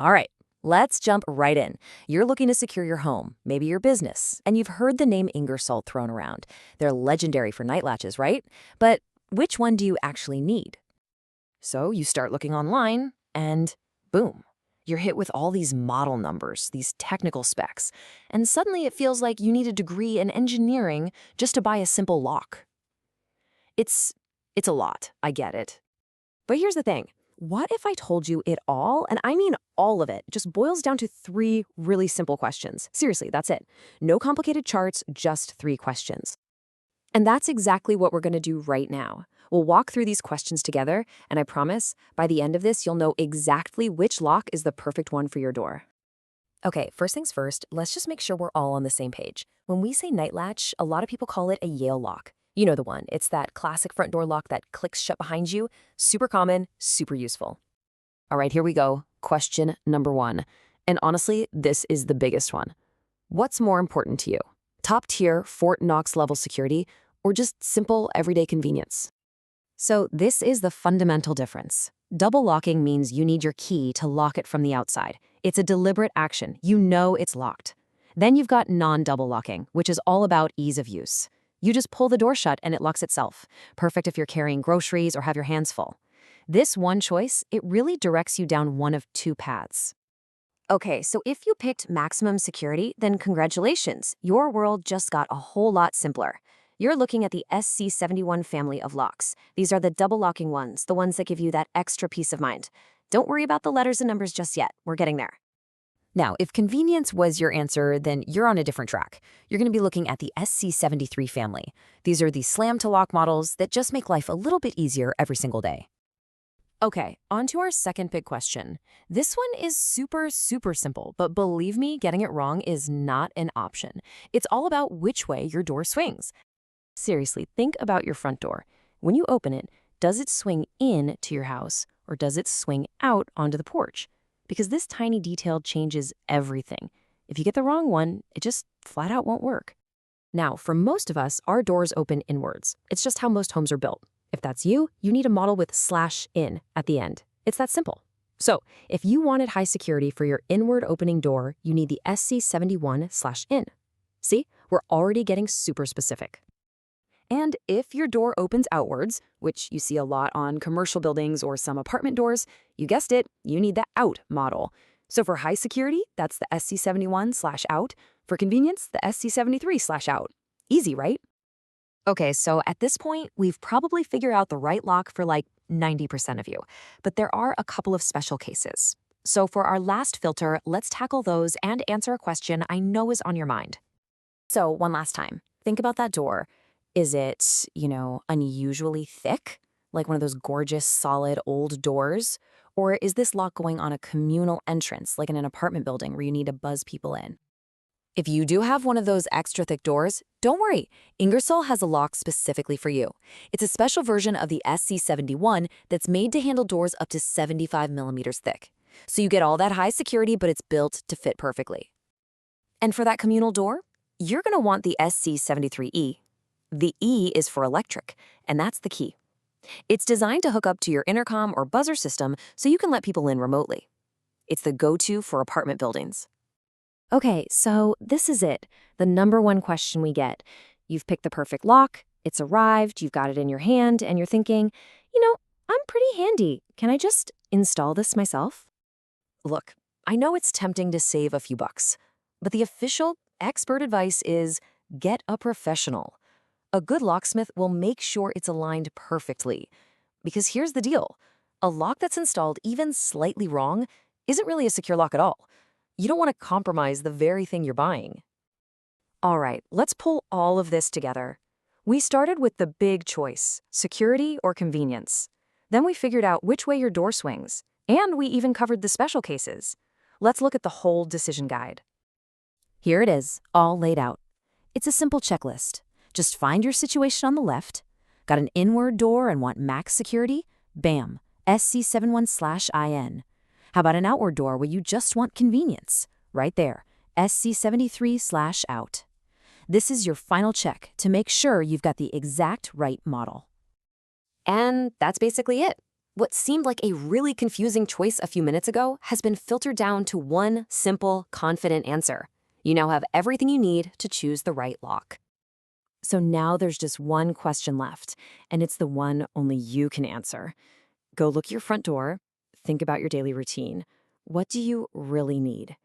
All right, let's jump right in. You're looking to secure your home, maybe your business, and you've heard the name Ingersoll thrown around. They're legendary for nightlatches, right? But which one do you actually need? So you start looking online, and boom, you're hit with all these model numbers, these technical specs, and suddenly it feels like you need a degree in engineering just to buy a simple lock. It's a lot, I get it. But here's the thing. What if I told you it all, and I mean all of it, just boils down to 3 really simple questions? Seriously, that's it. No complicated charts, just 3 questions. And that's exactly what we're going to do right now. We'll walk through these questions together, and I promise, by the end of this, you'll know exactly which lock is the perfect one for your door. Okay, first things first, let's just make sure we're all on the same page. When we say night latch, a lot of people call it a Yale lock. You know the one. It's that classic front door lock that clicks shut behind you. Super common, super useful. All right, here we go. Question number 1. And honestly, this is the biggest one. What's more important to you? Top tier Fort Knox level security or just simple everyday convenience? So this is the fundamental difference. Double locking means you need your key to lock it from the outside. It's a deliberate action. You know it's locked. Then you've got non-double locking, which is all about ease of use. You just pull the door shut and it locks itself. Perfect if you're carrying groceries or have your hands full. This one choice, it really directs you down one of 2 paths. Okay, so if you picked maximum security, then congratulations. Your world just got a whole lot simpler. You're looking at the SC71 family of locks. These are the double locking ones, the ones that give you that extra peace of mind. Don't worry about the letters and numbers just yet. We're getting there. Now, if convenience was your answer, then you're on a different track. You're going to be looking at the SC73 family. These are the slam-to-lock models that just make life a little bit easier every single day. Okay, on to our second big question. This one is super simple, but believe me, getting it wrong is not an option. It's all about which way your door swings. Seriously, think about your front door. When you open it, does it swing in to your house or does it swing out onto the porch? Because this tiny detail changes everything. If you get the wrong one, it just flat out won't work. Now, for most of us, our doors open inwards. It's just how most homes are built. If that's you, you need a model with /in at the end. It's that simple. So, if you wanted high security for your inward opening door, you need the SC71/in. See, we're already getting super specific. And if your door opens outwards, which you see a lot on commercial buildings or some apartment doors, you guessed it, you need the out model. So for high security, that's the SC71/out. For convenience, the SC73/out. Easy, right? Okay, so at this point, we've probably figured out the right lock for like 90% of you. But there are a couple of special cases. So for our last filter, let's tackle those and answer a question I know is on your mind. So one last time, think about that door. Is it, unusually thick, like one of those gorgeous, solid, old doors? Or is this lock going on a communal entrance, like in an apartment building where you need to buzz people in? If you do have one of those extra thick doors, don't worry. Ingersoll has a lock specifically for you. It's a special version of the SC71 that's made to handle doors up to 75 millimeters thick. So you get all that high security, but it's built to fit perfectly. And for that communal door, you're going to want the SC73E. The E is for electric, and that's the key. It's designed to hook up to your intercom or buzzer system so you can let people in remotely. It's the go-to for apartment buildings. Okay, so this is it, the number 1 question we get. You've picked the perfect lock, it's arrived, you've got it in your hand, and you're thinking, I'm pretty handy. Can I just install this myself? Look, I know it's tempting to save a few bucks, but the official expert advice is get a professional. A good locksmith will make sure it's aligned perfectly. Because here's the deal. A lock that's installed even slightly wrong isn't really a secure lock at all. You don't want to compromise the very thing you're buying. All right, let's pull all of this together. We started with the big choice, security or convenience. Then we figured out which way your door swings. And we even covered the special cases. Let's look at the whole decision guide. Here it is, all laid out. It's a simple checklist. Just find your situation on the left. Got an inward door and want max security? Bam, SC71/in. How about an outward door where you just want convenience? Right there, SC73/out. This is your final check to make sure you've got the exact right model. And that's basically it. What seemed like a really confusing choice a few minutes ago has been filtered down to one simple, confident answer. You now have everything you need to choose the right lock. So now there's just one question left, and it's the one only you can answer. Go look at your front door, think about your daily routine. What do you really need?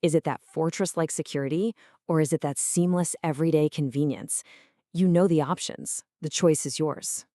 Is it that fortress-like security, or is it that seamless everyday convenience? You know the options. The choice is yours.